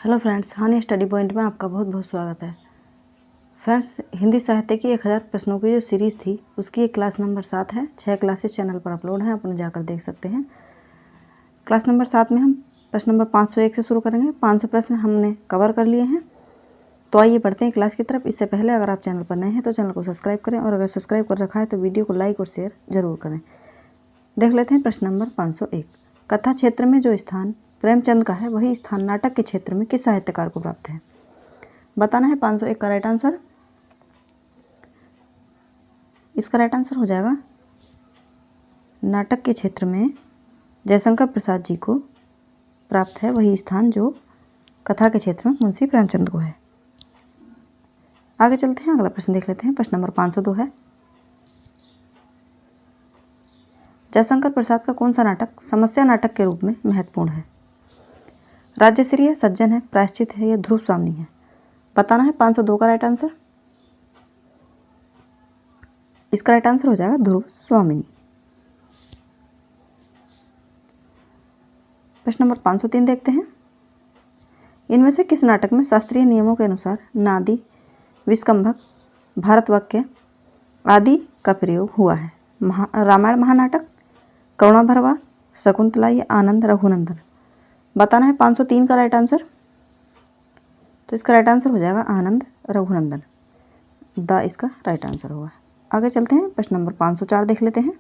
Hello friends, हानि study point में आपका बहुत बहुत स्वागत है। फ्रेंड्स, हिंदी साहित्य की 1000 प्रश्नों की जो सीरीज़ थी उसकी एक क्लास नंबर 7 है। 6 क्लासेस चैनल पर अपलोड हैं, आप उन्हें जाकर देख सकते हैं। क्लास नंबर 7 में हम प्रश्न नंबर 501 से शुरू करेंगे। 500 प्रश्न हमने कवर कर लिए हैं। तो आइए बढ़ते हैं क्लास की तरफ। इससे पहले अगर आप चैनल पर नए हैं तो चैनल को सब्सक्राइब करें, और अगर सब्सक्राइब कर रखा है तो वीडियो को लाइक और शेयर जरूर करें। देख लेते हैं प्रश्न नंबर 501। कथा क्षेत्र में जो स्थान प्रेमचंद का है वही स्थान नाटक के क्षेत्र में किस साहित्यकार को प्राप्त है? बताना है 501 का राइट आंसर। इसका राइट आंसर हो जाएगा नाटक के क्षेत्र में जयशंकर प्रसाद जी को प्राप्त है वही स्थान जो कथा के क्षेत्र में मुंशी प्रेमचंद को है। आगे चलते हैं, अगला प्रश्न देख लेते हैं। प्रश्न नंबर 502 है, जयशंकर प्रसाद का कौन सा नाटक समस्या नाटक के रूप में महत्वपूर्ण है? राज्यश्री है, सज्जन है, प्रायश्चित है या ध्रुव स्वामिनी है? बताना है 502 का राइट आंसर। इसका राइट आंसर हो जाएगा ध्रुव स्वामिनी। प्रश्न नंबर 503 देखते हैं। इनमें से किस नाटक में शास्त्रीय नियमों के अनुसार नादी, विस्कंभक, भारतवाक्य आदि का प्रयोग हुआ है? रामायण महानाटक, करुणाभरवा, शकुंतला या आनंद रघुनंदन? बताना है 503 का राइट आंसर। तो इसका राइट आंसर हो जाएगा आनंद रघुनंदन। द इसका राइट आंसर होगा। आगे चलते हैं, प्रश्न नंबर 504 देख लेते हैं।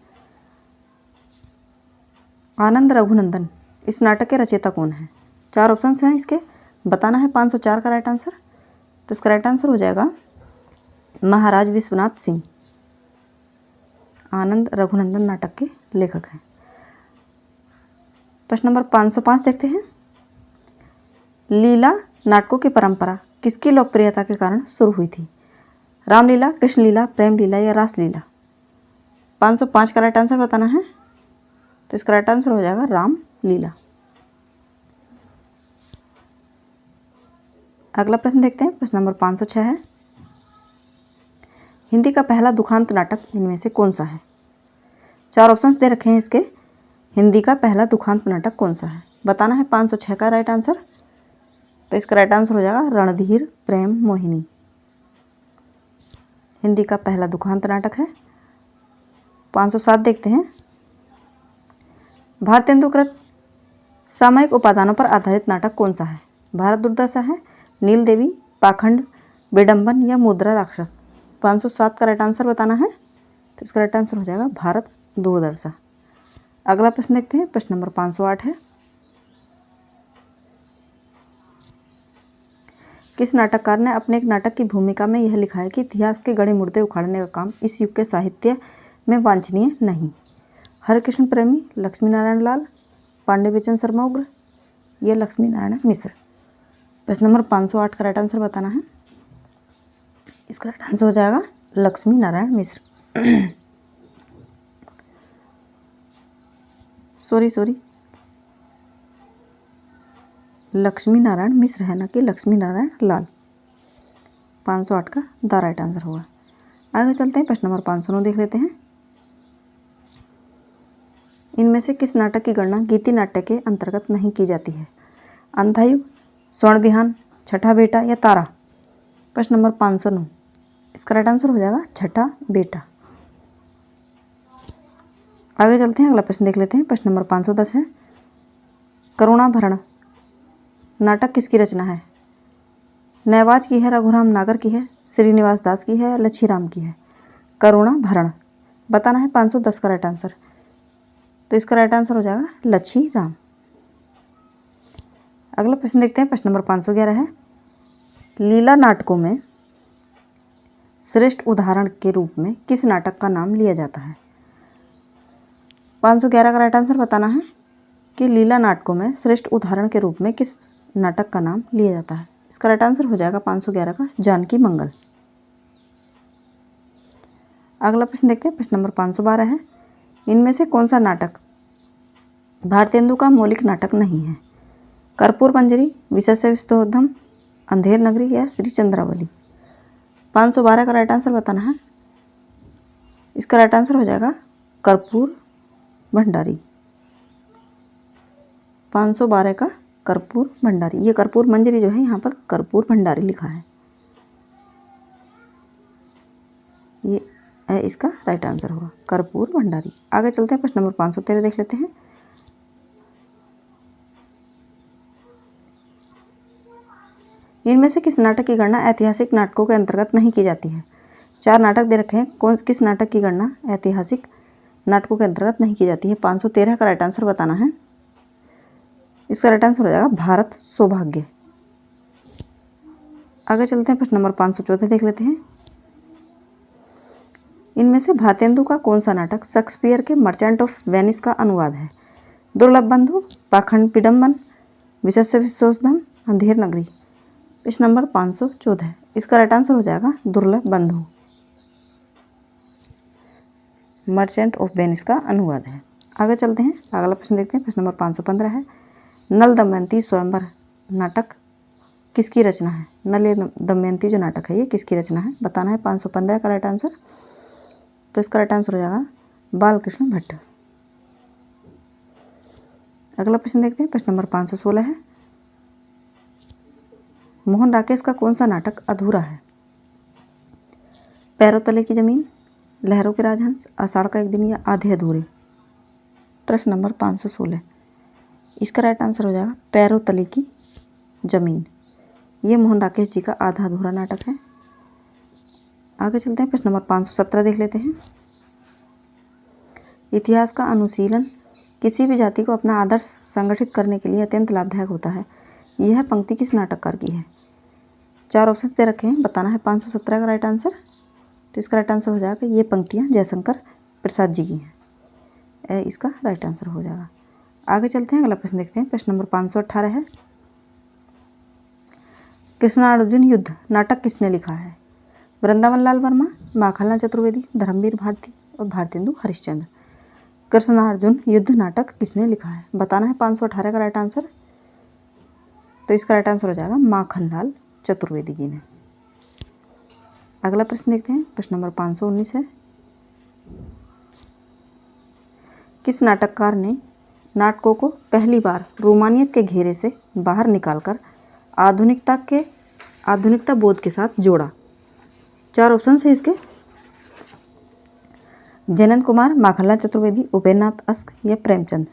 आनंद रघुनंदन इस नाटक के रचयिता कौन है? 4 ऑप्शंस हैं इसके। बताना है 504 का राइट आंसर। तो इसका राइट आंसर हो जाएगा महाराज विश्वनाथ सिंह। आनंद रघुनंदन नाटक के लेखक हैं। प्रश्न नंबर 505 देखते हैं। लीला नाटकों की परंपरा किसकी लोकप्रियता के कारण शुरू हुई थी? रामलीला, कृष्णलीला, प्रेमलीला या रासलीला? 505 का राइट आंसर बताना है। तो इसका राइट आंसर हो जाएगा रामलीला। अगला प्रश्न देखते हैं। प्रश्न नंबर 506 है, हिंदी का पहला दुखांत नाटक इनमें से कौन सा है? 4 ऑप्शंस दे रखे हैं इसके। हिंदी का पहला दुखांत नाटक कौन सा है? बताना है 506 का राइट आंसर। तो इसका राइट आंसर हो जाएगा रणधीर प्रेम मोहिनी। हिंदी का पहला दुखांत नाटक है। 507 देखते हैं। भारतेंदुकृत सामयिक उपादानों पर आधारित नाटक कौन सा है? भारत दुर्दशा है, नील देवी, पाखंड, विडंबन या मुद्रा राक्षस? 507 का राइट आंसर बताना है। तो इसका राइट आंसर हो जाएगा भारत दुर्दशा। अगला प्रश्न देखते हैं। प्रश्न नंबर 508 है, किस नाटककार ने अपने एक नाटक की भूमिका में यह लिखा है कि इतिहास के गड़े मुर्दे उखाड़ने का काम इस युग के साहित्य में वांछनीय नहीं? हरकृष्ण प्रेमी, लक्ष्मी नारायण लाल, पांडे बेचन शर्मा उग्र या लक्ष्मी नारायण मिश्र? प्रश्न नंबर 508 का राइट आंसर बताना है। इसका राइट आंसर हो जाएगा लक्ष्मी नारायण मिश्र। सॉरी लक्ष्मी नारायण मिश्र है, ना कि लक्ष्मी नारायण लाल। 508 का द राइट आंसर होगा। आगे चलते हैं, प्रश्न नंबर 509 देख लेते हैं। इनमें से किस नाटक की गणना गीति नाट्य के अंतर्गत नहीं की जाती है? अंधायुग, स्वर्ण विहान, छठा बेटा या तारा? प्रश्न नंबर 509। इसका राइट आंसर हो जाएगा छठा बेटा। आगे चलते हैं, अगला प्रश्न देख लेते हैं। प्रश्न नंबर 510 है, करुणाभरण नाटक किसकी रचना है? नयवाज की है, रघुराम नागर की है, श्रीनिवास दास की है, लच्छीराम की है? करुणाभरण। बताना है 510 का राइट आंसर। तो इसका राइट आंसर हो जाएगा लच्छीराम। अगला प्रश्न देखते हैं। प्रश्न नंबर 511 है, लीला नाटकों में श्रेष्ठ उदाहरण के रूप में किस नाटक का नाम लिया जाता है? 511 का राइट आंसर बताना है कि लीला नाटकों में श्रेष्ठ उदाहरण के रूप में किस नाटक का नाम लिया जाता है? इसका राइट आंसर हो जाएगा 511 का जानकी मंगल। अगला प्रश्न देखते हैं। प्रश्न नंबर 512 है, इनमें से कौन सा नाटक भारतेंदु का मौलिक नाटक नहीं है? कर्पूर मंजरी, विशेष विष्णुवर्धन, अंधेर नगरी या श्री चंद्रावली? 512 का राइट आंसर बताना है। इसका राइट आंसर हो जाएगा कर्पूर भंडारी। 512 का कर्पूर भंडारी। ये कर्पूर मंजरी जो है यहाँ पर कर्पूर भंडारी लिखा है, ये इसका राइट आंसर होगा कर्पूर भंडारी। आगे चलते हैं, प्रश्न नंबर 513 देख लेते हैं। इनमें से किस नाटक की गणना ऐतिहासिक नाटकों के अंतर्गत नहीं की जाती है? 4 नाटक दे रखे हैं, किस नाटक की गणना ऐतिहासिक नाटकों के अंतर्गत नहीं की जाती है? 513 का राइट आंसर बताना है। इसका राइट आंसर हो जाएगा भारत सौभाग्य। आगे चलते हैं, प्रश्न नंबर 514 देख लेते हैं। इनमें से भारतेंदु का कौन सा नाटक शेक्सपियर के मर्चेंट ऑफ वेनिस का अनुवाद है? दुर्लभ बंधु, पाखंड विडम्बन, विशेष विशोधन, अंधेर नगरी। प्रश्न नंबर 514, इसका राइट आंसर हो जाएगा दुर्लभ बंधु, मर्चेंट ऑफ वेनिस का अनुवाद है। आगे चलते हैं, अगला प्रश्न देखते हैं। प्रश्न नंबर 515 है, नल दमयंती स्वयंवर नाटक किसकी रचना है? नल दमयंती जो नाटक है ये किसकी रचना है बताना है। 515 का राइट आंसर, तो इसका राइट आंसर हो जाएगा बालकृष्ण भट्ट। अगला प्रश्न देखते हैं, प्रश्न नंबर 516 है, मोहन राकेश का कौन सा नाटक अधूरा है? पैरों तले की जमीन, लहरों के राजहंस, आषाढ़ का एक दिन या आधे अधूरे। प्रश्न नंबर 516, इसका राइट आंसर हो जाएगा पैरों तले की जमीन। ये मोहन राकेश जी का आधा अधूरा नाटक है। आगे चलते हैं, प्रश्न नंबर 517 देख लेते हैं। इतिहास का अनुशीलन किसी भी जाति को अपना आदर्श संगठित करने के लिए अत्यंत लाभदायक होता है। यह पंक्ति किस नाटककार की है? 4 ऑप्शन दे रखे हैं, बताना है 517 का राइट आंसर। तो इसका राइट आंसर हो जाएगा ये पंक्तियाँ जयशंकर प्रसाद जी की हैं, इसका राइट आंसर हो जाएगा। आगे चलते हैं, अगला प्रश्न देखते हैं। प्रश्न नंबर 518 है, कृष्णार्जुन युद्ध नाटक किसने लिखा है? वृंदावन लाल वर्मा, माखनलाल चतुर्वेदी, धर्मवीर भारती और भारतेंदु हरिश्चंद्र। कृष्णार्जुन युद्ध नाटक किसने लिखा है बताना है 518 का राइट आंसर। तो इसका राइट आंसर हो जाएगा माखनलाल चतुर्वेदी जी ने। अगला प्रश्न देखते हैं, प्रश्न नंबर 519 है, किस नाटककार ने नाटकों को पहली बार रोमानियत के घेरे से बाहर निकालकर आधुनिकता बोध के साथ जोड़ा? 4 ऑप्शन है इसके, जयनंद कुमार, माखनलाल चतुर्वेदी, उपेंद्रनाथ अस्क या प्रेमचंद।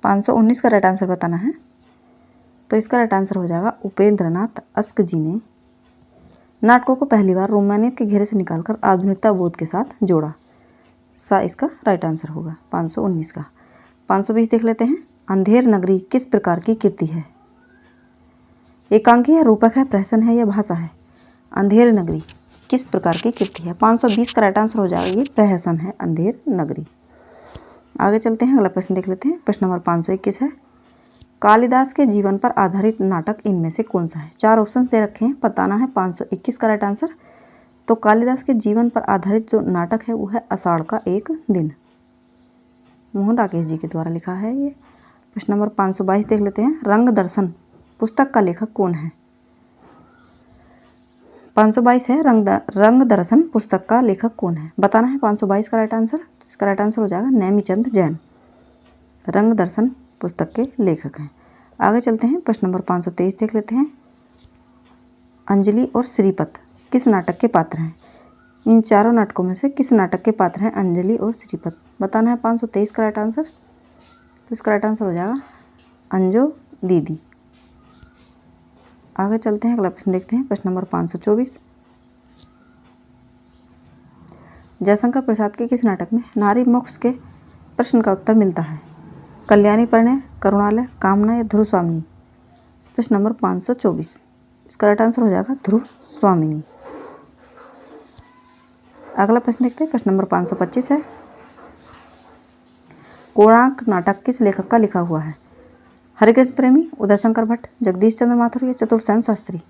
519 का राइट आंसर बताना है। तो इसका राइट आंसर हो जाएगा उपेंद्रनाथ अस्क जी ने नाटकों को पहली बार रोमानियत के घेरे से निकालकर आधुनिकता बोध के साथ जोड़ा। इसका राइट आंसर होगा 519 का। 520 देख लेते हैं, अंधेर नगरी किस प्रकार की कृति है? एकांकी है, रूपक है, प्रहसन है या भाषा है? अंधेर नगरी किस प्रकार की कृति है? 520 का राइट आंसर हो जाएगा ये प्रहसन है, अंधेर नगरी। आगे चलते हैं, अगला प्रश्न देख लेते हैं। प्रश्न नंबर 521 है, कालिदास के जीवन पर आधारित नाटक इनमें से कौन सा है? 4 ऑप्शन दे रखे हैं, बताना है 521 का राइट आंसर। तो कालिदास के जीवन पर आधारित जो नाटक है वो है आषाढ़ का एक दिन, मोहन राकेश जी के द्वारा लिखा है ये। प्रश्न नंबर 522 देख लेते हैं, रंग दर्शन पुस्तक का लेखक कौन है? 522 है, रंग दर्शन पुस्तक का लेखक कौन है बताना है 522 का राइट आंसर। इसका राइट आंसर हो जाएगा नेमीचंद जैन, रंग दर्शन पुस्तक के लेखक हैं। आगे चलते हैं, प्रश्न नंबर 523 देख लेते हैं, अंजलि और श्रीपत किस नाटक के पात्र हैं? इन चारों नाटकों में से किस नाटक के पात्र हैं अंजलि और श्रीपत? बताना है 523 का राइट आंसर। तो इसका राइट आंसर हो जाएगा अंजो दीदी। आगे चलते हैं, अगला प्रश्न देखते हैं। प्रश्न नंबर 524, जयशंकर प्रसाद के किस नाटक में नारी मोक्ष के प्रश्न का उत्तर मिलता है? कल्याणी परिणय, करुणालय, कामना या ध्रुव स्वामिनी? प्रश्न नंबर 524, इसका राइट आंसर हो जाएगा ध्रुव स्वामिनी। अगला प्रश्न देखते हैं। प्रश्न नंबर 525 है, कोणार्क नाटक किस लेखक का लिखा हुआ है? हरिकृष्ण प्रेमी, उदय शंकर भट्ट, जगदीश चंद्र माथुर या चतुर्सेन शास्त्री?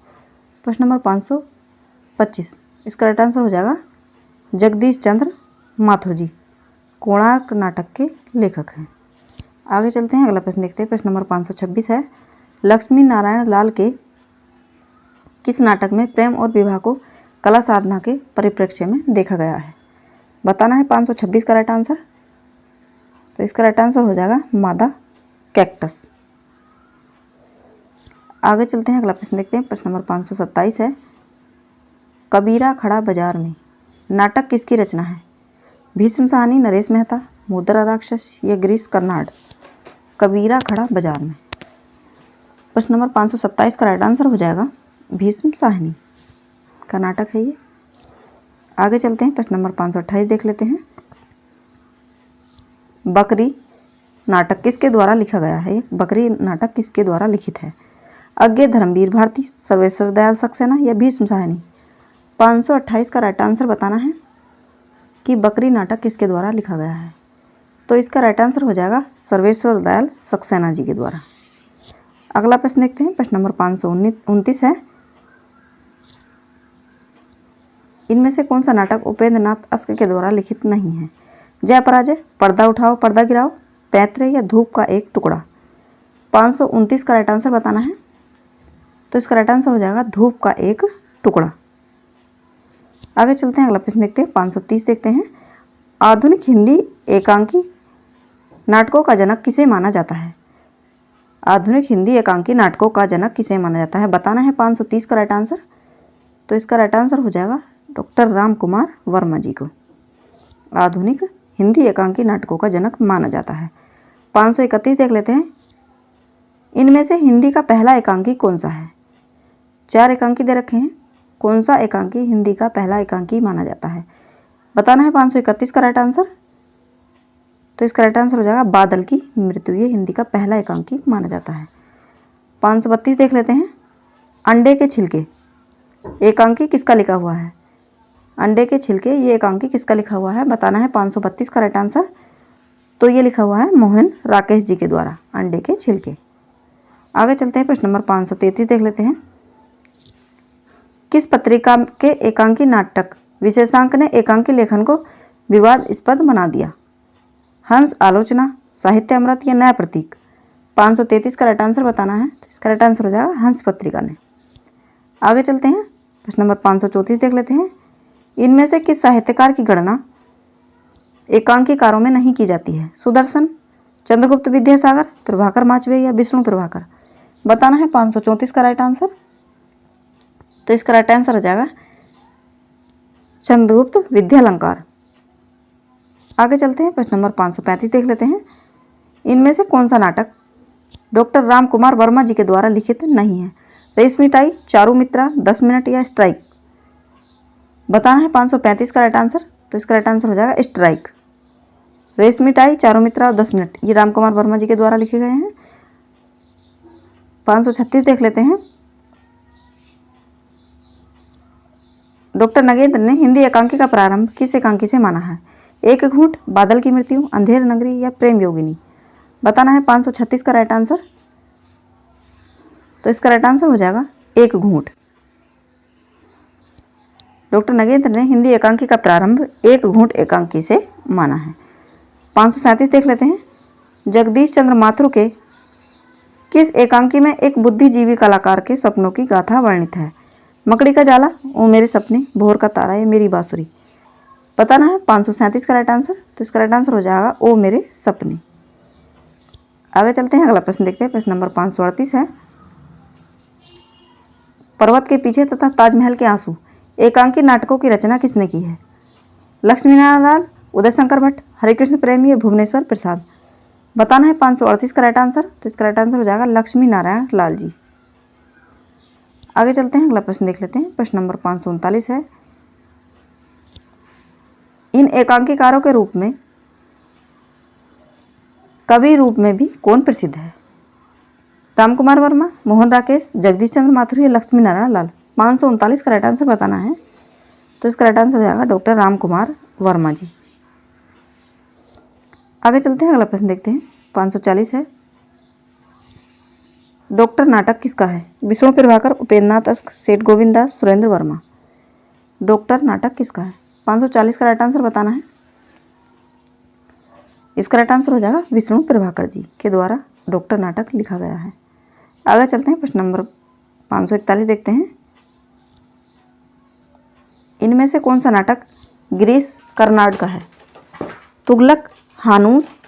प्रश्न नंबर 525, इसका राइट आंसर हो जाएगा जगदीश चंद्र माथुर जी कोणार्क नाटक के लेखक हैं। आगे चलते हैं, अगला प्रश्न देखते हैं। प्रश्न नंबर 526 है, लक्ष्मी नारायण लाल के किस नाटक में प्रेम और विवाह को कला साधना के परिप्रेक्ष्य में देखा गया है? बताना है 526 का राइट आंसर। तो इसका राइट आंसर हो जाएगा मादा कैक्टस। आगे चलते हैं, अगला प्रश्न देखते हैं। प्रश्न नंबर 527 है, कबीरा खड़ा बाजार में नाटक किसकी रचना है? भीष्म साहनी, नरेश मेहता, मुद्रा राक्षस या गिरीश कर्नाड। कबीरा खड़ा बाजार में। प्रश्न नंबर 527 का राइट आंसर हो जाएगा भीष्म साहनी का नाटक है ये। आगे चलते हैं, प्रश्न नंबर 528 देख लेते हैं। बकरी नाटक किसके द्वारा लिखा गया है? बकरी नाटक किसके द्वारा लिखित है? अज्ञे धर्मवीर भारती, सर्वेश्वर दयाल सक्सेना या भीष्म साहनी। 528 का राइट आंसर बताना है कि बकरी नाटक किसके द्वारा लिखा गया है। तो इसका राइट आंसर हो जाएगा सर्वेश्वर दयाल सक्सेना जी के द्वारा। अगला प्रश्न देखते हैं। प्रश्न नंबर 529 है, इनमें से कौन सा नाटक उपेंद्र नाथ अश्क के द्वारा लिखित नहीं है? जय पराजय, पर्दा उठाओ पर्दा गिराओ, पैतरे या धूप का एक टुकड़ा। 529 का राइट आंसर बताना है। तो इसका राइट आंसर हो जाएगा धूप का एक टुकड़ा। आगे चलते हैं, अगला प्रश्न देखते हैं। 530 देखते हैं, आधुनिक हिंदी एकांकी नाटकों का जनक किसे माना जाता है? आधुनिक हिंदी एकांकी नाटकों का जनक किसे माना जाता है? बताना है 530 का राइट आंसर। तो इसका राइट आंसर हो जाएगा डॉक्टर राम कुमार वर्मा जी को आधुनिक हिंदी एकांकी नाटकों का जनक माना जाता है। 531 देख लेते हैं, इनमें से हिंदी का पहला एकांकी कौन सा है? 4 एकांकी दे रखे हैं, कौन सा एकांकी हिंदी का पहला एकांकी माना जाता है? बताना है 531 का राइट आंसर। तो इसका राइट आंसर हो जाएगा बादल की मृत्यु, ये हिंदी का पहला एकांकी माना जाता है। 532 देख लेते हैं, अंडे के छिलके एकांकी किसका लिखा हुआ है? अंडे के छिलके ये एकांकी किसका लिखा हुआ है? बताना है 532 का राइट आंसर। तो ये लिखा हुआ है मोहन राकेश जी के द्वारा, अंडे के छिलके। आगे चलते हैं, प्रश्न नंबर 533 देख लेते हैं, किस पत्रिका के एकांकी नाटक विशेषांक ने एकांकी लेखन को विवादास्पद बना दिया? हंस आलोचना, साहित्य अमृत या नया प्रतीक। 533 का राइट आंसर बताना है। तो इसका राइट आंसर हो जाएगा हंस पत्रिका ने। आगे चलते हैं, प्रश्न नंबर 534 देख लेते हैं, इनमें से किस साहित्यकार की गणना एकांकीकारों में नहीं की जाती है? सुदर्शन, चंद्रगुप्त विद्यासागर, प्रभाकर माचवे या विष्णु प्रभाकर। बताना है 534 का राइट आंसर। तो इसका राइट आंसर हो जाएगा चंद्रगुप्त विद्यालंकार। आगे चलते हैं, प्रश्न नंबर 535 देख लेते हैं, इनमें से कौन सा नाटक डॉक्टर राम कुमार वर्मा जी के द्वारा लिखित नहीं है? रेशमी टाई, चारू मित्रा, 10 मिनट या स्ट्राइक। बताना है 535 का राइट आंसर। तो इसका राइट आंसर हो जाएगा स्ट्राइक। रेशमी टाई, चारू मित्रा और 10 मिनट ये राम कुमार वर्मा जी के द्वारा लिखे गए हैं। 536 देख लेते हैं, डॉक्टर नगेंद्र ने हिंदी एकांकी का प्रारंभ किस एकांकी से माना है? एक घूंट, बादल की मृत्यु, अंधेर नगरी या प्रेम योगिनी। बताना है 536 का राइट आंसर। तो इसका राइट आंसर हो जाएगा एक घूंट। डॉक्टर नगेंद्र ने हिंदी एकांकी का प्रारंभ एक घूंट एकांकी से माना है। 537 देख लेते हैं, जगदीश चंद्र माथुर के किस एकांकी में एक बुद्धिजीवी कलाकार के सपनों की गाथा वर्णित है? मकड़ी का जाला, ओ मेरे सपने, भोर का तारा या मेरी बांसुरी। बताना है 537 का राइट आंसर। तो इसका राइट आंसर हो जाएगा ओ मेरे सपने। आगे चलते हैं, अगला प्रश्न देखते हैं। प्रश्न नंबर 538 है, पर्वत के पीछे तथा ताजमहल के आंसू एकांकी नाटकों की रचना किसने की है? लक्ष्मीनारायण लाल, उदय शंकर भट्ट, हरिकृष्ण प्रेमी या भुवनेश्वर प्रसाद। बताना है 538 का राइट आंसर। तो इसका राइट आंसर हो जाएगा लक्ष्मी नारायण लाल जी। आगे चलते हैं, अगला प्रश्न देख लेते हैं। प्रश्न नंबर 539 है, इन एकांकीकारों के रूप में कवि रूप में भी कौन प्रसिद्ध है? राम कुमार वर्मा, मोहन राकेश, जगदीश चंद्र माथुर या लक्ष्मी नारायण लाल। 539 का राइट आंसर बताना है। तो इसका राइट आंसर हो जाएगा डॉक्टर राम कुमार वर्मा जी। आगे चलते हैं, अगला प्रश्न देखते हैं। 540 है, डॉक्टर नाटक किसका है? विष्णु प्रभाकर, उपेंद्र नाथ अश्क, सेठ गोविंद दास, सुरेंद्र वर्मा। डॉक्टर नाटक किसका है? 540 का राइट आंसर बताना है। इसका राइट आंसर हो जाएगा विष्णु प्रभाकर जी के द्वारा डॉक्टर नाटक लिखा गया है। आगे चलते हैं, प्रश्न नंबर 541 देखते हैं, इनमें से कौन सा नाटक गिरीश कर्नाड का है? तुगलक, हानूस,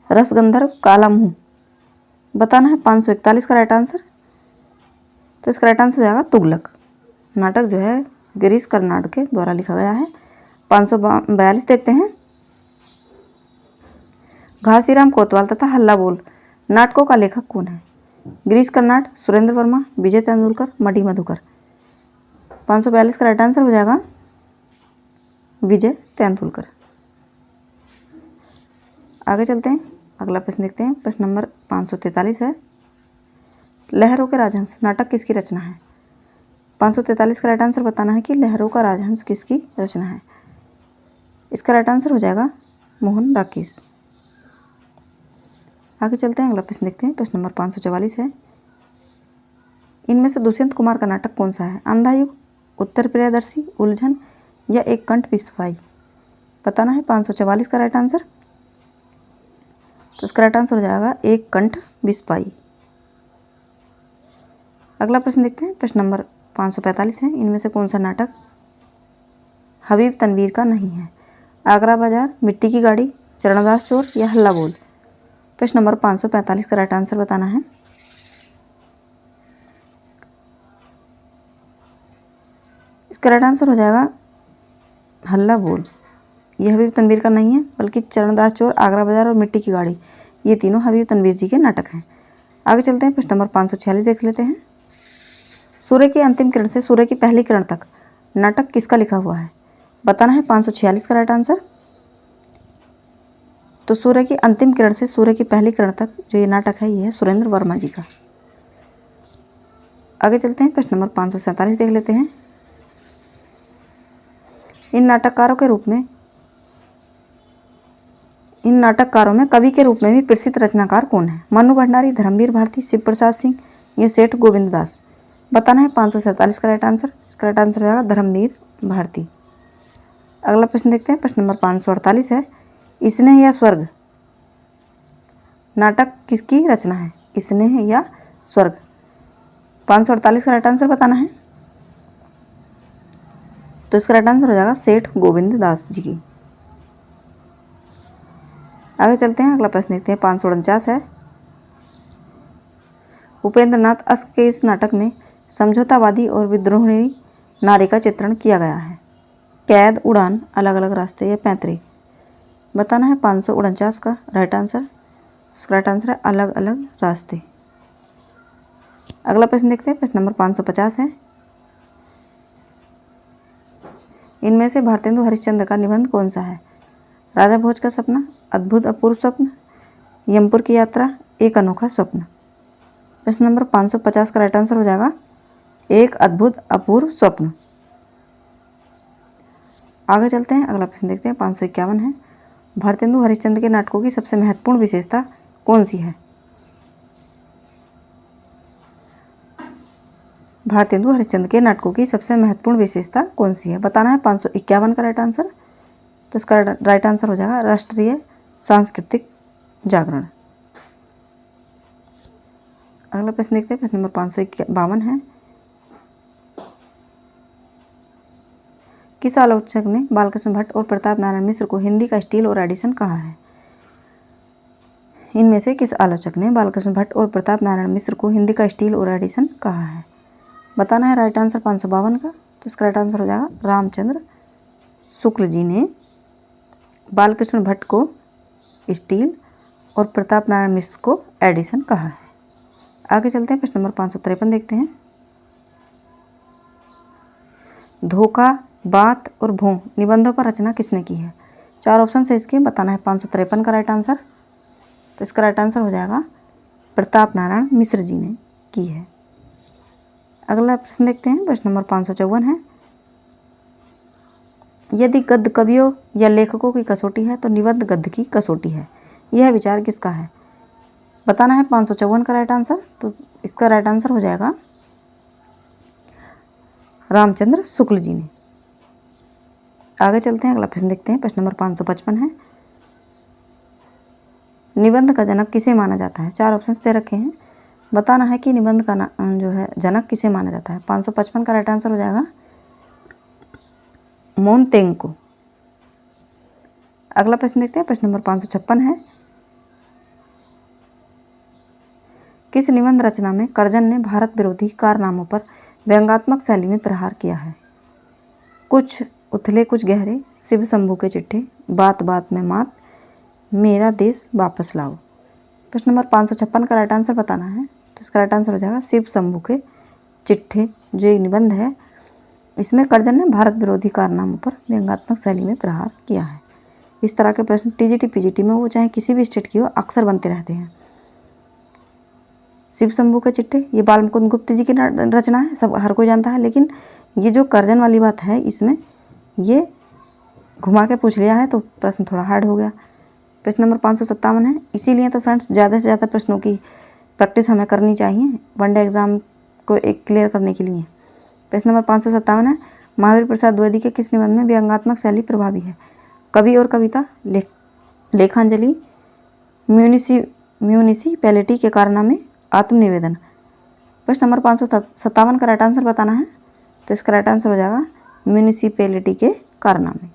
रसगंधर्व, काला मुंह। बताना है 541 का राइट आंसर। तो इसका राइट आंसर हो जाएगा तुगलक। नाटक जो है गिरीश कर्नाड के द्वारा लिखा गया है। 542 देखते हैं। घासीराम कोतवाल तथा हल्ला बोल नाटकों का लेखक कौन है? गिरीश कर्नाड, सुरेंद्र वर्मा, विजय तेंदुलकर, मडी मधुकर। 542 का राइट आंसर हो जाएगा विजय तेंदुलकर। आगे चलते हैं, अगला प्रश्न देखते हैं। प्रश्न नंबर 543 है। लहरों के राजहंस नाटक किसकी रचना है? 543 का राइट आंसर बताना है कि लहरों का राजहंस किसकी रचना है। इसका राइट आंसर हो जाएगा मोहन राकेश। आगे चलते हैं, अगला प्रश्न देखते हैं। प्रश्न नंबर 544 है। इनमें से दुष्यंत कुमार का नाटक कौन सा है? अंधा युग, उत्तर प्रियदर्शी, उलझन या एक कंठ पिसवाई। बताना है 544 का राइट आंसर। तो इसका राइट आंसर हो जाएगा एक कंठ बिस्पाई। अगला प्रश्न देखते हैं। प्रश्न नंबर 545 है। इनमें से कौन सा नाटक हबीब तनवीर का नहीं है? आगरा बाजार, मिट्टी की गाड़ी, चरणदास चोर या हल्ला बोल। प्रश्न नंबर 545 का राइट आंसर बताना है। इसका राइट आंसर हो जाएगा हल्ला बोल। यह हबीब तनवीर का नहीं है, बल्कि चरणदास चोर, आगरा बाजार और मिट्टी की गाड़ी ये तीनों हबीब तनवीर जी के नाटक हैं। आगे चलते हैं, प्रश्न नंबर 546 देख लेते हैं। सूर्य की अंतिम किरण से सूर्य की पहली किरण तक नाटक किसका लिखा हुआ है? बताना है 546 का राइट आंसर। तो सूर्य की अंतिम किरण से सूर्य की पहली किरण तक जो ये नाटक है ये है सुरेंद्र वर्मा जी का। आगे चलते हैं, प्रश्न नंबर 547 देख लेते हैं। इन नाटककारों में कवि के रूप में भी प्रसिद्ध रचनाकार कौन है? मन्नू भंडारी, धर्मवीर भारती, शिव प्रसाद सिंह या सेठ गोविंद दास। बताना है 547 का राइट आंसर। इसका राइट आंसर हो जाएगा धर्मवीर भारती। अगला प्रश्न देखते हैं। प्रश्न नंबर 548 है। स्नेह या स्वर्ग नाटक किसकी रचना है? स्नेह या स्वर्ग। 548 का राइट आंसर बताना है। तो इसका राइट आंसर हो जाएगा सेठ गोविंद दास जी की। आगे चलते हैं, अगला प्रश्न देखते हैं। 549 है। उपेंद्र नाथ अश्क के इस नाटक में समझौतावादी और विद्रोही नारी का चित्रण किया गया है। कैद, उड़ान, अलग अलग रास्ते या पैंतरे। बताना है 549 का राइट आंसर। इसका राइट आंसर है अलग अलग रास्ते। अगला प्रश्न देखते हैं। प्रश्न नंबर 550 है। इनमें से भारतेंदु हरिश्चंद्र का निबंध कौन सा है? राजा भोज का सपना, अद्भुत अपूर्व स्वप्न, यमपुर की यात्रा, एक अनोखा स्वप्न। प्रश्न नंबर 550 का राइट आंसर हो जाएगा एक अद्भुत अपूर्व स्वप्न। आगे चलते हैं, अगला प्रश्न देखते हैं। 551 है। भारतेंदु हरिश्चंद्र के नाटकों की सबसे महत्वपूर्ण विशेषता कौन सी है? भारतेंदु हरिश्चंद्र के नाटकों की सबसे महत्वपूर्ण विशेषता कौन सी है? बताना है 551 का राइट आंसर। तो इसका राइट आंसर हो जाएगा राष्ट्रीय सांस्कृतिक जागरण। अगला प्रश्न देखते हैं। प्रश्न नंबर 552 है। किस आलोचक ने बालकृष्ण भट्ट और प्रताप नारायण मिश्र को हिंदी का स्टील और एडिसन कहा है? इनमें से किस आलोचक ने बालकृष्ण भट्ट और प्रताप नारायण मिश्र को हिंदी का स्टील और एडिसन कहा है? बताना है राइट आंसर 552 का। तो इसका राइट आंसर हो जाएगा रामचंद्र शुक्ल जी ने बालकृष्ण भट्ट को स्टील और प्रताप नारायण मिश्र को एडिसन कहा है। आगे चलते हैं, प्रश्न नंबर 553 देखते हैं। धोखा, बात और भों निबंधों पर रचना किसने की है? 4 ऑप्शन है इसके। बताना है 553 का राइट आंसर। तो इसका राइट आंसर हो जाएगा प्रताप नारायण मिश्र जी ने की है। अगला प्रश्न देखते हैं। प्रश्न नंबर 554 है। यदि गद्य कवियों या लेखकों की कसौटी है तो निबंध गद्य की कसौटी है, यह विचार किसका है? बताना है 554 का राइट आंसर। तो इसका राइट आंसर हो जाएगा रामचंद्र शुक्ल जी ने। आगे चलते हैं, अगला प्रश्न देखते हैं। प्रश्न नंबर 555 है। निबंध का जनक किसे माना जाता है? 4 ऑप्शन दे रखे हैं। बताना है कि निबंध का जो है जनक किसे माना जाता है। 555 का राइट आंसर हो जाएगा मोनतेंग को। अगला प्रश्न देखते हैं। प्रश्न नंबर 556 है। किस निबंध रचना में कर्जन ने भारत विरोधी कारनामों पर व्यंग्यात्मक शैली में प्रहार किया है? कुछ उथले कुछ गहरे, शिव शंभू के चिट्ठे, बात बात में मात, मेरा देश वापस लाओ। प्रश्न नंबर 556 का राइट आंसर बताना है। तो इसका राइट आंसर हो जाएगा शिव शंभू के चिट्ठे। जो एक निबंध है, इसमें कर्जन ने भारत विरोधी कारनामों पर व्यंग्यात्मक शैली में प्रहार किया है। इस तरह के प्रश्न टीजीटी पीजीटी में, वो चाहे किसी भी स्टेट की हो, अक्सर बनते रहते हैं। शिव शंभू के चिट्ठे, ये बाल मुकुंद गुप्त जी की रचना है, सब हर कोई जानता है। लेकिन ये जो कर्जन वाली बात है, इसमें ये घुमा के पूछ लिया है, तो प्रश्न थोड़ा हार्ड हो गया। प्रश्न नंबर 557 है। इसीलिए तो फ्रेंड्स ज़्यादा से ज़्यादा प्रश्नों की प्रैक्टिस हमें करनी चाहिए वनडे एग्जाम को एक क्लियर करने के लिए। प्रश्न नंबर 557 है। महावीर प्रसाद द्विवेदी के किस निबंध में व्यंग्यात्मक शैली प्रभावी है? कवि और कविता, लेखांजलि, म्यूनिसिपैलिटी के कारनामे, आत्मनिवेदन। प्रश्न नंबर 557 का राइट आंसर बताना है। तो इसका राइट आंसर हो जाएगा म्यूनिसिपैलिटी के कारनामे।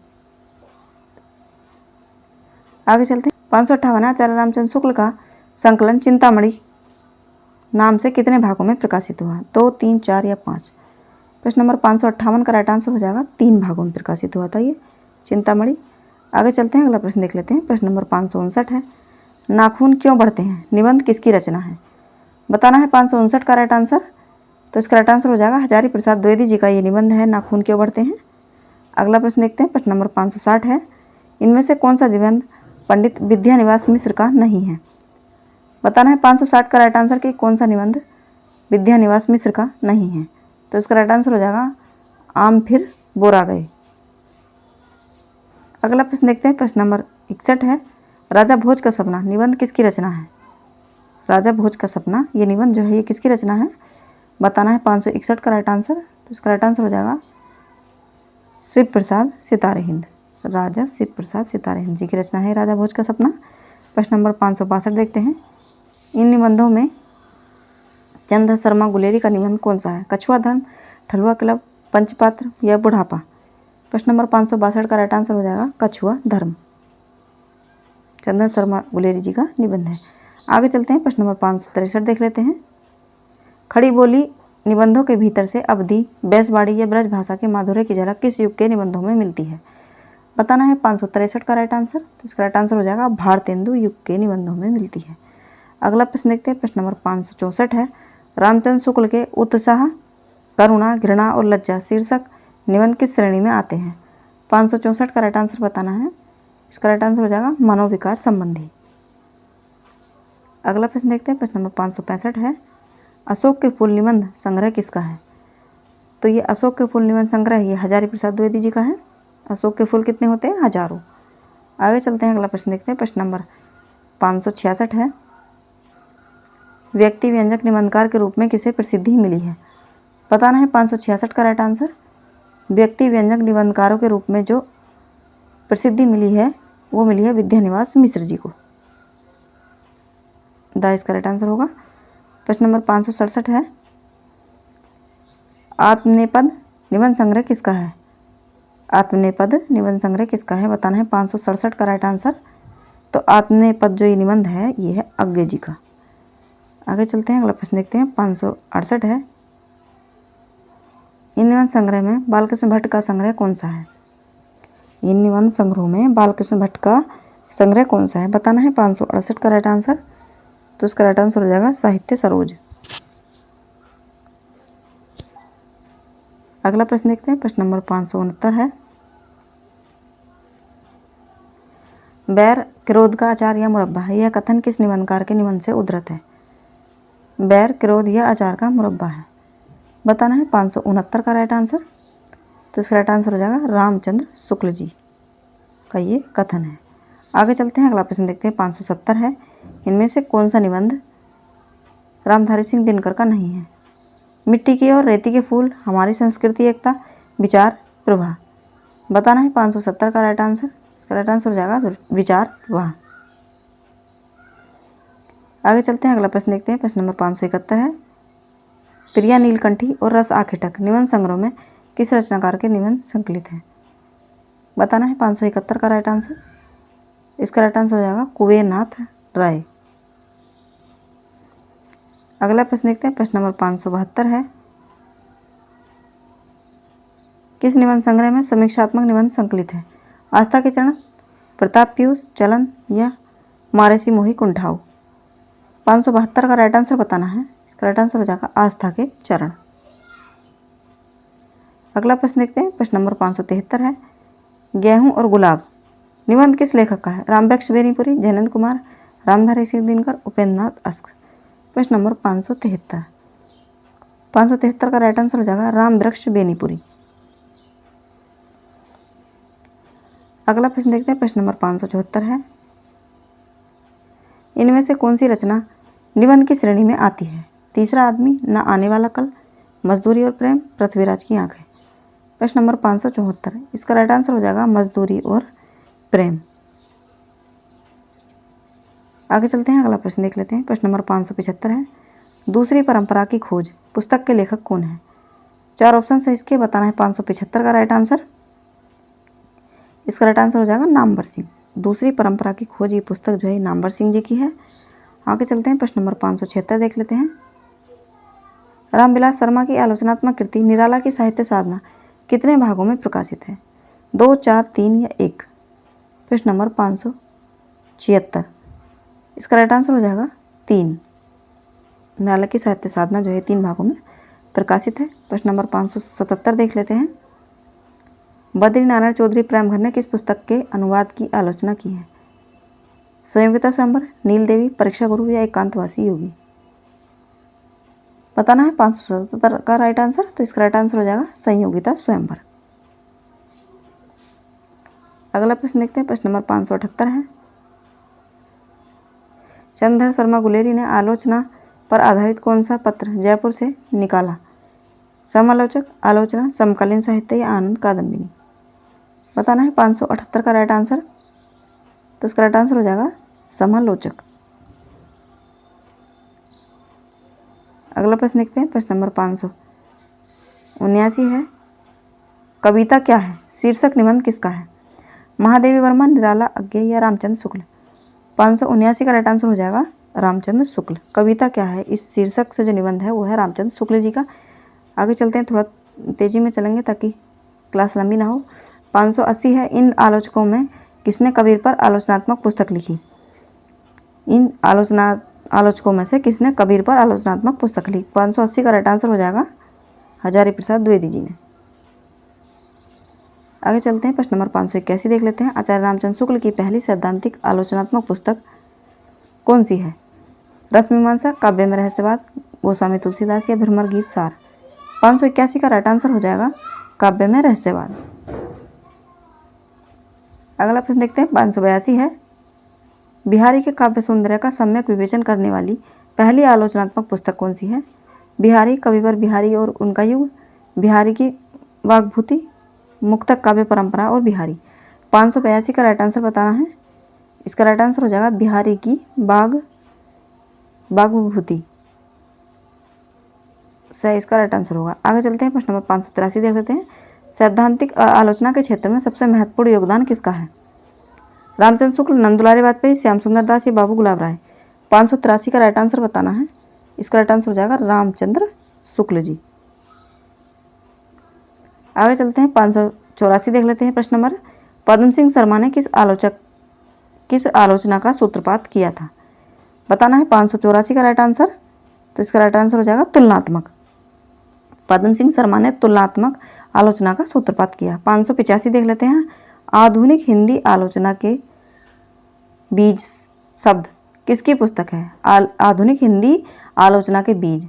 आगे चलते हैं। 558 आचार्य रामचंद्र शुक्ल का संकलन चिंतामणि नाम से कितने भागों में प्रकाशित हुआ? 2, 3, 4 या 5? प्रश्न नंबर 558 का राइट आंसर हो जाएगा 3 भागों में प्रकाशित हुआ था ये चिंतामणि। आगे चलते हैं, अगला प्रश्न देख लेते हैं। प्रश्न नंबर 559 है। नाखून क्यों बढ़ते हैं निबंध किसकी रचना है? बताना है 559 का राइट आंसर। तो इसका राइट आंसर हो जाएगा हजारी प्रसाद द्विवेदी जी का ये निबंध है, नाखून क्यों बढ़ते हैं। अगला प्रश्न देखते हैं। प्रश्न नंबर 560 है। इनमें से कौन सा निबंध पंडित विद्यानिवास मिश्र का नहीं है? बताना है 560 का राइट आंसर कि कौन सा निबंध विद्यानिवास मिश्र का नहीं है। तो इसका राइट आंसर हो जाएगा आम फिर बोरा गए। अगला प्रश्न देखते हैं। प्रश्न नंबर 61 है। राजा भोज का सपना निबंध किसकी रचना है? राजा भोज का सपना ये निबंध जो है, ये किसकी रचना है? बताना है 561 का राइट आंसर। तो इसका राइट आंसर हो जाएगा शिव प्रसाद सितारे हिंद। राजा शिव प्रसाद सितारे हिंद जी की रचना है राजा भोज का सपना। प्रश्न नंबर 562 देखते हैं। इन निबंधों में चंद्र शर्मा गुलेरी का निबंध कौन सा है? कछुआ धर्म, ठलुआ क्लब, पंचपात्र या बुढ़ापा? प्रश्न नंबर 562 का राइट आंसर हो जाएगा कछुआ धर्म। चंद्र शर्मा गुलेरी जी का निबंध है। आगे चलते हैं। प्रश्न नंबर 563 देख लेते हैं। खड़ी बोली निबंधों के भीतर से अवधि, बैसवाड़ी या ब्रज भाषा के माधुर्य की झलक किस युग के निबंधों में मिलती है? बताना है 563 का राइट आंसर। तो इसका राइट आंसर हो जाएगा भारतेंदु युग के निबंधों में मिलती है। अगला प्रश्न देखते हैं। प्रश्न नंबर 564 है। रामचंद्र शुक्ल के उत्साह, करुणा, घृणा और लज्जा शीर्षक निबंध किस श्रेणी में आते हैं? 564 का राइट आंसर बताना है। इसका राइट आंसर हो जाएगा मनोविकार संबंधी। अगला प्रश्न देखते हैं। प्रश्न नंबर 565 है। अशोक के फूल निबंध संग्रह किसका है? तो ये अशोक के फूल निबंध संग्रह ये हजारी प्रसाद द्विवेदी जी का है। अशोक के फूल कितने होते हैं? हजारों। आगे चलते हैं, अगला प्रश्न देखते हैं। प्रश्न नंबर 566 है। व्यक्ति व्यंजक निबंधकार के रूप में किसे प्रसिद्धि मिली है? बताना है 566 का राइट आंसर। व्यक्ति व्यंजक निबंधकारों के रूप में जो प्रसिद्धि मिली है वो मिली है विद्यानिवास मिश्र जी को। इसका राइट आंसर होगा। प्रश्न नंबर 567 है। आत्मनेपद निबंध संग्रह किसका है? आत्मनेपद निबंध संग्रह किसका है? बताना है 567 का राइट आंसर। तो आत्मनेपद जो ये निबंध है ये है अज्ञे जी का। आगे चलते हैं, अगला प्रश्न देखते हैं। 568 है। इन निबंध संग्रह में बालकृष्ण भट्ट का संग्रह कौन सा है? इन निबंध संग्रह में बालकृष्ण भट्ट का संग्रह कौन सा है? बताना है 568 का राइट आंसर। तो इसका राइट आंसर हो जाएगा साहित्य सरोज। अगला प्रश्न देखते हैं। प्रश्न नंबर 569 है। बैर क्रोध का अचार या मुरब्बा है, यह कथन किस निबंधकार के निबंध से उद्धृत है? बैर क्रोध या अचार का मुरब्बा है। बताना है 569 का राइट आंसर। तो इसका राइट आंसर हो जाएगा रामचंद्र शुक्ल जी का ये कथन है। आगे चलते हैं, अगला प्रश्न देखते हैं। 570 है। इनमें से कौन सा निबंध रामधारी सिंह दिनकर का नहीं है? मिट्टी के और रेती के फूल, हमारी संस्कृति एकता, विचार प्रवाह। बताना है 570 का राइट आंसर। इसका राइट आंसर हो जाएगा विचार प्रवाह। आगे चलते हैं, अगला प्रश्न देखते हैं। प्रश्न नंबर 571 है। प्रिया नीलकंठी और रस आखेटक निबंध संग्रह में किस रचनाकार के निबंध संकलित हैं? बताना है 571 का राइट आंसर। इसका राइट आंसर हो जाएगा कुबेरनाथ राय। अगला प्रश्न देखते हैं, प्रश्न नंबर 572 है, किस निबंध संग्रह में समीक्षात्मक निबंध संकलित है? आस्था के चरण, प्रताप पीयूष, चलन या महर्षि मोहि कुंठाऊ? 572 का राइट आंसर बताना है। इसका राइट आंसर हो जाएगा आस्था के चरण। अगला प्रश्न देखते हैं, प्रश्न नंबर 573 है, गेहूं और गुलाब निबंध किस लेखक का है? रामवृक्ष बेनीपुरी, जयनंद कुमार, रामधारी सिंह दिनकर, उपेंद्रनाथ अस्क? प्रश्न नंबर 573। 573 का राइट आंसर हो जाएगा रामवृक्ष बेनीपुरी। अगला प्रश्न देखते हैं, प्रश्न नंबर 574 है, इनमें से कौन सी रचना निबंध की श्रेणी में आती है? तीसरा आदमी, न आने वाला कल, मजदूरी और प्रेम, पृथ्वीराज की आंखें? प्रश्न नंबर 574, इसका राइट आंसर हो जाएगा मजदूरी और प्रेम। आगे चलते हैं, अगला प्रश्न देख लेते हैं। प्रश्न नंबर 575 है, दूसरी परंपरा की खोज पुस्तक के लेखक कौन है? 4 ऑप्शन है इसके, बताना है 575 का राइट आंसर। इसका राइट आंसर हो जाएगा नामवर सिंह। दूसरी परंपरा की खोज ये पुस्तक जो है नामवर सिंह जी की है। आगे चलते हैं, प्रश्न नंबर 576 देख लेते हैं, रामविलास शर्मा की आलोचनात्मक कृति निराला की साहित्य साधना कितने भागों में प्रकाशित है? 2, 4, 3 या 1? प्रश्न नंबर 576, इसका राइट आंसर हो जाएगा 3। निराला की साहित्य साधना जो है 3 भागों में प्रकाशित है। प्रश्न नंबर 577 देख लेते हैं, बद्री नारायण चौधरी प्रेमघर ने किस पुस्तक के अनुवाद की आलोचना की है? संयोगिता स्वयंवर, नील देवी, परीक्षा गुरु या एकांतवासी योगी? बताना है 577 का राइट आंसर। तो इसका राइट आंसर हो जाएगा संयोगिता स्वयंवर। अगला प्रश्न देखते हैं, प्रश्न नंबर 578 है, चंद्रधर शर्मा गुलेरी ने आलोचना पर आधारित कौन सा पत्र जयपुर से निकाला? समालोचक, आलोचना, समकालीन साहित्य या आनंद कादम्बिनी? बताना है 578 का राइट आंसर। तो इसका राइट आंसर हो जाएगा समालोचक। अगला प्रश्न देखते हैं, प्रश्न नंबर 579 है, कविता क्या है शीर्षक निबंध किसका है? महादेवी वर्मा, निराला, अज्ञेय या रामचंद्र शुक्ल? 579 का राइट आंसर हो जाएगा रामचंद्र शुक्ल। कविता क्या है इस शीर्षक से जो निबंध है वो है रामचंद्र शुक्ल जी का। आगे चलते हैं, थोड़ा तेजी में चलेंगे ताकि क्लास लंबी ना हो। 580 है, इन आलोचकों में किसने कबीर पर आलोचनात्मक पुस्तक लिखी? इन आलोचकों में से किसने कबीर पर आलोचनात्मक पुस्तक लिखी? 580 का राइट आंसर हो जाएगा हजारी प्रसाद द्विवेदी जी ने। आगे चलते हैं, प्रश्न नंबर 581 देख लेते हैं, आचार्य रामचंद्र शुक्ल की पहली सैद्धांतिक आलोचनात्मक पुस्तक कौन सी है? रसमीमांसा, काव्य में रहस्यवाद, गोस्वामी तुलसीदास या भ्रमर गीत सार? 581 का राइट आंसर हो जाएगा काव्य में रहस्यवाद। अगला प्रश्न देखते हैं, 582 है, बिहारी के काव्य सौंदर्य का सम्यक विवेचन करने वाली पहली आलोचनात्मक पुस्तक कौन सी है? बिहारी, कविवर बिहारी और उनका युग, बिहारी की वाग्भूति, मुक्तक काव्य परंपरा और बिहारी? 582 का राइट आंसर बताना है। इसका राइट आंसर हो जाएगा बिहारी की वाग्भूति से इसका राइट आंसर होगा। आगे चलते हैं, प्रश्न नंबर 583 देख लेते हैं, सैद्धांतिक आलोचना के क्षेत्र में सबसे महत्वपूर्ण योगदान किसका है? रामचंद्र शुक्ल, नंदुलारी वाजपेयी, श्याम सुंदर दास या बाबू गुलाब राय? 583 का राइट आंसर बताना है। इसका राइट आंसर हो जाएगा रामचंद्र शुक्ल जी। आगे चलते हैं, 584 देख लेते हैं, प्रश्न नंबर, पद्म सिंह शर्मा ने किस आलोचना का सूत्रपात किया था? बताना है 584 का राइट आंसर। तो इसका राइट आंसर हो जाएगा तुलनात्मक। पद्म सिंह शर्मा ने तुलनात्मक आलोचना का सूत्रपात किया। 585 देख लेते हैं, आधुनिक हिंदी आलोचना के बीज शब्द किसकी पुस्तक है? आधुनिक हिंदी आलोचना के बीज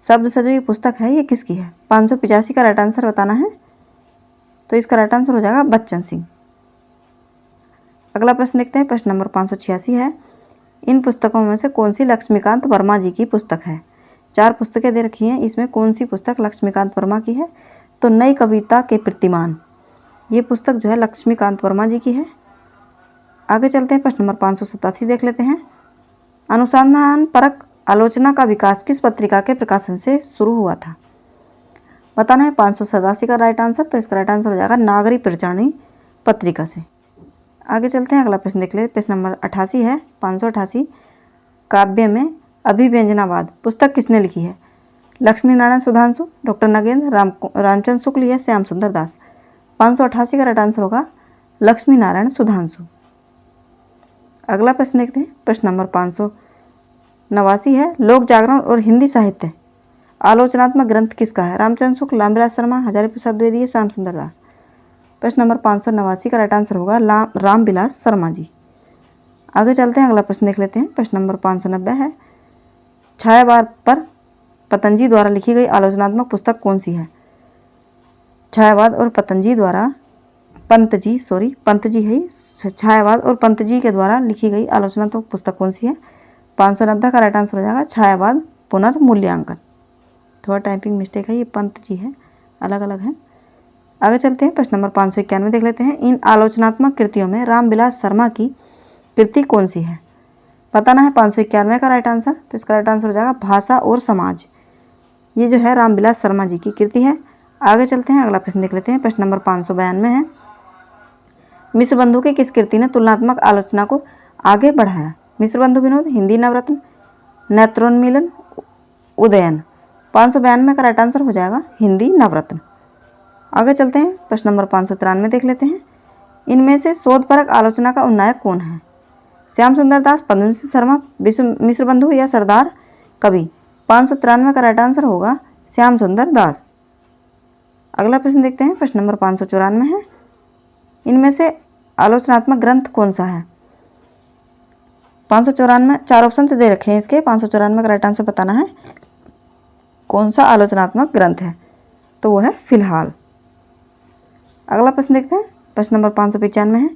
शब्द से जो ये पुस्तक है ये किसकी है? 585 का राइट आंसर बताना है। तो इसका राइट आंसर हो जाएगा बच्चन सिंह। अगला प्रश्न देखते हैं, प्रश्न नंबर 586 है, इन पुस्तकों में से कौन सी लक्ष्मीकांत वर्मा जी की पुस्तक है? 4 पुस्तकें दे रखी हैं, इसमें कौन सी पुस्तक लक्ष्मीकांत वर्मा की है? तो नई कविता के प्रतिमान, ये पुस्तक जो है लक्ष्मीकांत वर्मा जी की है। आगे चलते हैं, प्रश्न नंबर 587 देख लेते हैं, अनुसंधान परक आलोचना का विकास किस पत्रिका के प्रकाशन से शुरू हुआ था? बताना है 587 का राइट आंसर। तो इसका राइट आंसर हो जाएगा नागरी प्रचारणी पत्रिका से। आगे चलते हैं, अगला प्रश्न देख लेते हैं, प्रश्न नंबर 88 है, 588, काव्य में अभिव्यंजनावाद पुस्तक किसने लिखी है? लक्ष्मी नारायण सुधांशु, डॉक्टर नगेंद्र, रामचंद्र शुक्ल या श्याम सुंदर दास। 588 का राइट आंसर होगा लक्ष्मी नारायण सुधांशु। अगला प्रश्न देखते हैं, प्रश्न नंबर 589 है, लोक जागरण और हिंदी साहित्य आलोचनात्मक ग्रंथ किसका है? रामचंद्र शुक्ल, रामविलास शर्मा, हजारी प्रसाद द्विवेदी, श्याम सुंदर दास। प्रश्न नंबर 589 का राइट आंसर होगा रामविलास शर्मा जी। आगे चलते हैं, अगला प्रश्न देख लेते हैं। प्रश्न नंबर 590 है, छायावाद पर पतंजलि द्वारा लिखी गई आलोचनात्मक पुस्तक कौन सी है? छायावाद और पंतजी है। छायावाद और पंतजी के द्वारा लिखी गई आलोचनात्मक पुस्तक कौन सी है? 590 का राइट आंसर हो जाएगा छायावाद पुनर्मूल्यांकन। थोड़ा टाइपिंग मिस्टेक है, ये पंतजी है, अलग अलग है। आगे चलते हैं, प्रश्न नंबर 591 देख लेते हैं। इन आलोचनात्मक कृतियों में रामविलास शर्मा की कृति कौन सी है? बताना है 591 का राइट आंसर। तो इसका राइट आंसर हो जाएगा भाषा और समाज। ये जो है रामविलास शर्मा जी की कृति है। आगे चलते हैं, अगला प्रश्न देख लेते हैं। प्रश्न नंबर 592 है, मिश्र बंधु की किस कृति ने तुलनात्मक आलोचना को आगे बढ़ाया? मिश्र बंधु विनोद, हिंदी नवरत्न, नेत्रोन्मीलन, उदयन। 592 का राइट आंसर हो जाएगा हिंदी नवरत्न। आगे चलते हैं, प्रश्न नंबर 593 देख लेते हैं। इनमें से शोधपरक आलोचना का उन्नायक कौन है? श्याम सुंदर दास, पद्मश्री शर्मा, मिश्र बंधु या सरदार कवि। 593 का राइट आंसर होगा श्याम सुंदर दास। अगला प्रश्न देखते हैं, प्रश्न नंबर 594 है, इनमें से आलोचनात्मक ग्रंथ कौन सा है? 594, 4 ऑप्शन दे रखे हैं इसके। 594 का राइट आंसर बताना है कौन सा आलोचनात्मक ग्रंथ है, तो वो है फिलहाल। अगला प्रश्न देखते हैं, प्रश्न नंबर 595 है,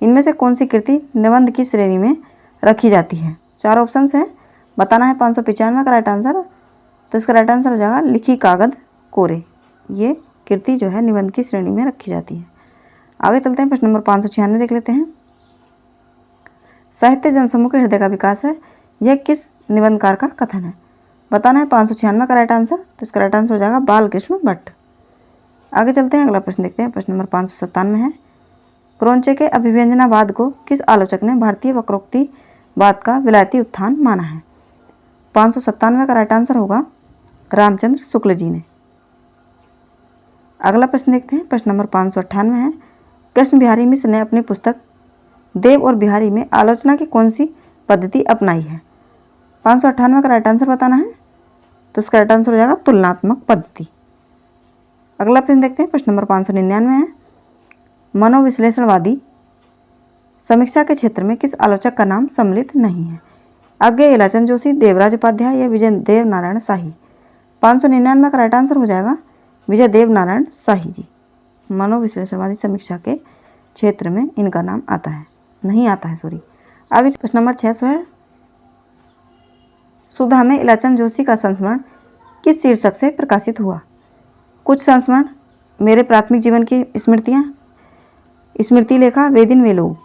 इनमें से कौन सी कृति निबंध की श्रेणी में रखी जाती है? 4 ऑप्शन है, बताना है 595 का राइट आंसर। तो इसका राइट आंसर हो जाएगा लिखी कागज कोरे। ये कृति जो है निबंध की श्रेणी में रखी जाती है। आगे चलते हैं, प्रश्न नंबर 596 देख लेते हैं। साहित्य जनसमूह के हृदय का विकास है, यह किस निबंधकार का कथन है? बताना है 596 का राइट आंसर। तो इसका राइट आंसर हो जाएगा बालकृष्ण भट्ट। आगे चलते हैं, अगला प्रश्न देखते हैं। प्रश्न नंबर 597 है, क्रोंचे के अभिव्यंजनावाद को किस आलोचक ने भारतीय वक्रोक्तिवाद का विलायती उत्थान माना है? 597 का राइट आंसर होगा रामचंद्र शुक्ल जी ने। अगला प्रश्न देखते हैं, प्रश्न नंबर 598 है, कृष्ण बिहारी मिश्र ने अपनी पुस्तक देव और बिहारी में आलोचना की कौन सी पद्धति अपनाई है? 598 का राइट आंसर बताना है। तो इसका राइट आंसर हो जाएगा तुलनात्मक पद्धति। अगला प्रश्न देखते हैं, प्रश्न नंबर 599 है, मनोविश्लेषणवादी समीक्षा के क्षेत्र में किस आलोचक का नाम सम्मिलित नहीं है? अज्ञेय इलाचंद जोशी, देवराज उपाध्याय या विजय देव नारायण शाही। 599 का राइट आंसर हो जाएगा विजय देव नारायण शाही जी। मनोविश्लेषणवादी समीक्षा के क्षेत्र में इनका नाम आता है, नहीं आता है, सॉरी। आगे प्रश्न नंबर 600 है, सुधा में इलाचंद जोशी का संस्मरण किस शीर्षक से प्रकाशित हुआ? कुछ संस्मरण, मेरे प्राथमिक जीवन की स्मृतियाँ, स्मृति लेखा, वे दिन वे लोग।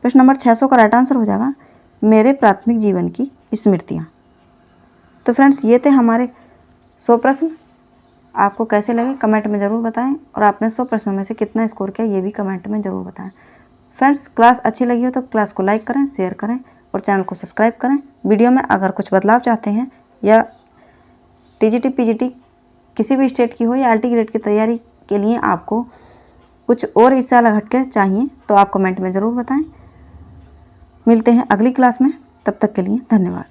प्रश्न नंबर 600 का राइट आंसर हो जाएगा मेरे प्राथमिक जीवन की स्मृतियाँ। तो फ्रेंड्स, ये थे हमारे 100 प्रश्न। आपको कैसे लगे कमेंट में ज़रूर बताएं, और आपने 100 प्रश्नों में से कितना स्कोर किया ये भी कमेंट में ज़रूर बताएं। फ्रेंड्स, क्लास अच्छी लगी हो तो क्लास को लाइक करें, शेयर करें और चैनल को सब्सक्राइब करें। वीडियो में अगर कुछ बदलाव चाहते हैं या टीजीटी पीजीटी किसी भी स्टेट की हो या आईटी ग्रेड की तैयारी के लिए आपको कुछ और इससे अलग हटके चाहिए तो आप कमेंट में ज़रूर बताएं। मिलते हैं अगली क्लास में, तब तक के लिए धन्यवाद।